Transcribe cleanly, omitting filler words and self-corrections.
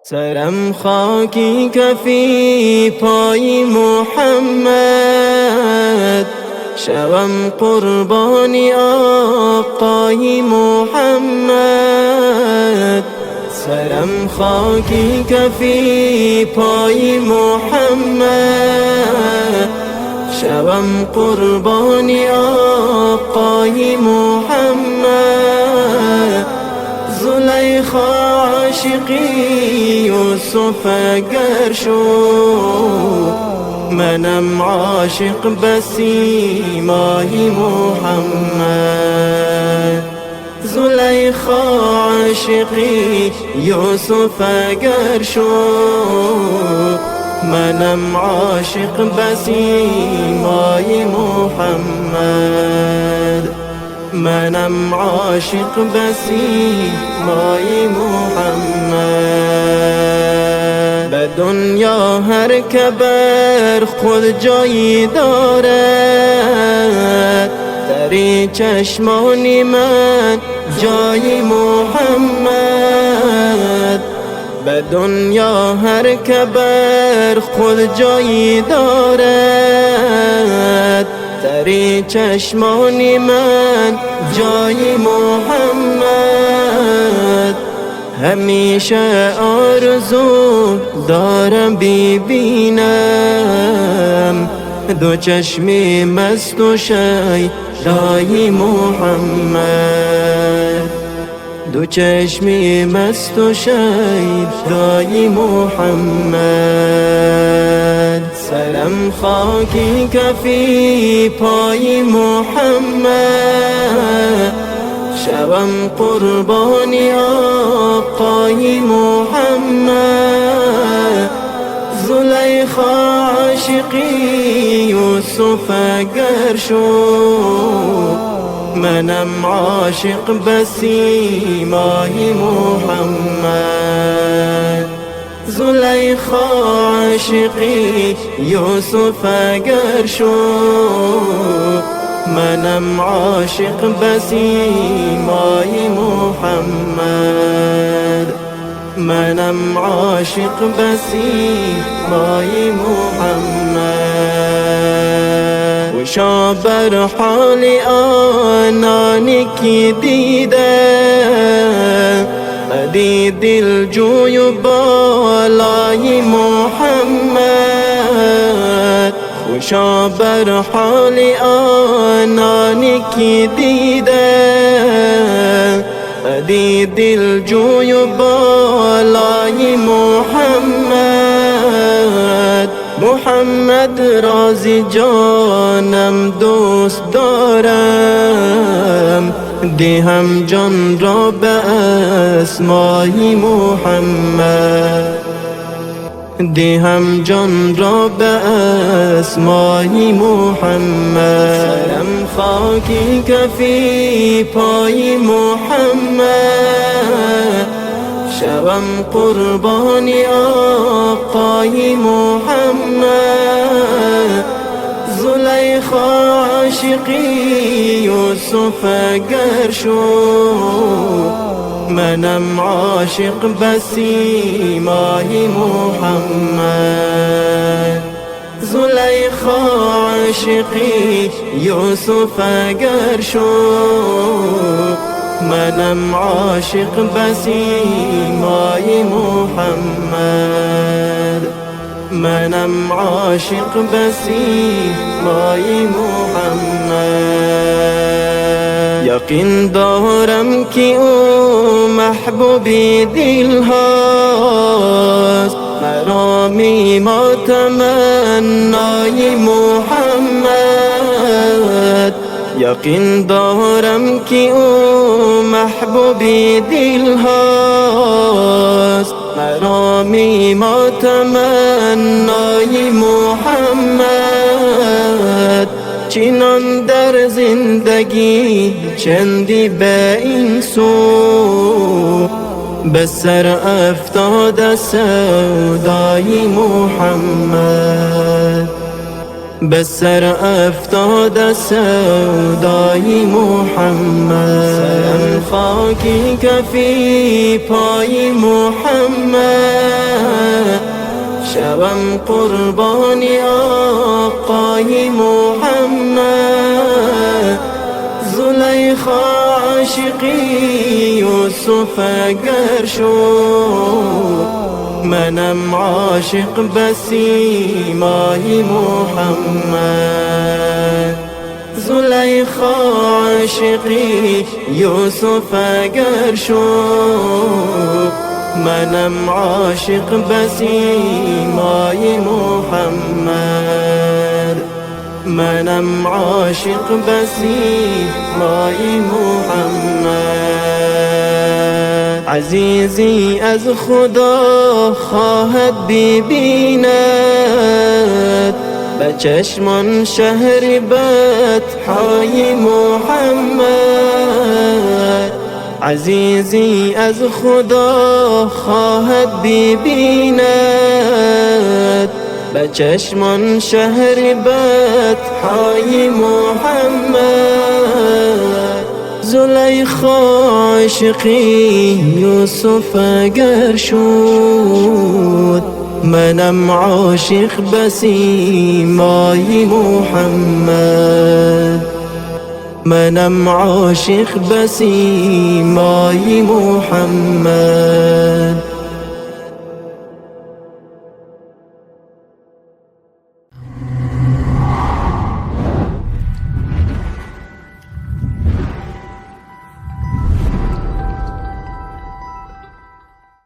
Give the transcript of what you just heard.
سرم خاکی کفی پای محمد، شوم قربانی آقای محمد. سرم خاکی کفی پای محمد، شوم قربانی آقای محمد. زلیخا عاشقی یوسف اگر شد، منم عاشق بسیمای محمد. زلیخا عاشقی یوسف اگر شد، منم عاشق بسیمای محمد. منم عاشق بسیمای محمد. به دنیا هر که بر خود جایی دارد، در چشمان من جای محمد. به دنیا هر که بر خود جایی دارد، در چشمان من جای محمد. همیشه آرزو دارم ببینم دو چشمی مست و شیدای محمد. دو چشمی مست و شیدای محمد. سرم خاکی کفی پای محمد، شوم قربانی آقای محمد. زلیخا عاشقی یوسف اگر شد، منم عاشق بسیمای محمد. زلیخا عاشقی یوسف اگر شد، منم عاشق بسیمای محمد. منم عاشق بسیمای محمد. خوشا بر حال آنانی که دیدم، بدی دل جوی و بالای محمد. خوشا بر حال آنانی که دیدم، بدی دل جوی و بالای محمد. محمد رازی جانم دوست دارم، دهم جان را به اسمای محمد. دهم جان را به اسمای محمد. سرم خاکی کفی پای محمد، شوم قربانی آقای محمد. زلیخا عاشقی یوسف اگر شد، منم عاشق بسیمای محمد. زلیخا عاشقی یوسف اگر شد، منم عاشق بسیمای محمد. منم عاشق بسیمای محمد. یقین دارم که او محبوبی دل هاست، مرامی ما تمنای محمد. یقین دارم که او محبوبی دل هاست، مرامی ما تمنای محمد. چنان در زندگی چندی به این سو، به سر افتاد سودای محمد. به سر افتاد سودای محمد. سرم خاکی کفی پای محمد، شوم قربان آقای محمد. زلیخا عاشقی یوسف اگر شد، منم عاشق بسیمای محمد. زلیخا عاشقی یوسف اگر شد، منم عاشق بسیمای محمد. منم عاشق بسیمای محمد. عزیزی از خدا خواهد ببیند، به چشمان شهر بطحای محمد. عزیزی از خدا خواهد ببیند، به چشمان شهر بطحای محمد. زلیخا عاشقی یوسف اگر شد، منم عاشق بسیمای محمد. منم عاشق بسیمای محمد.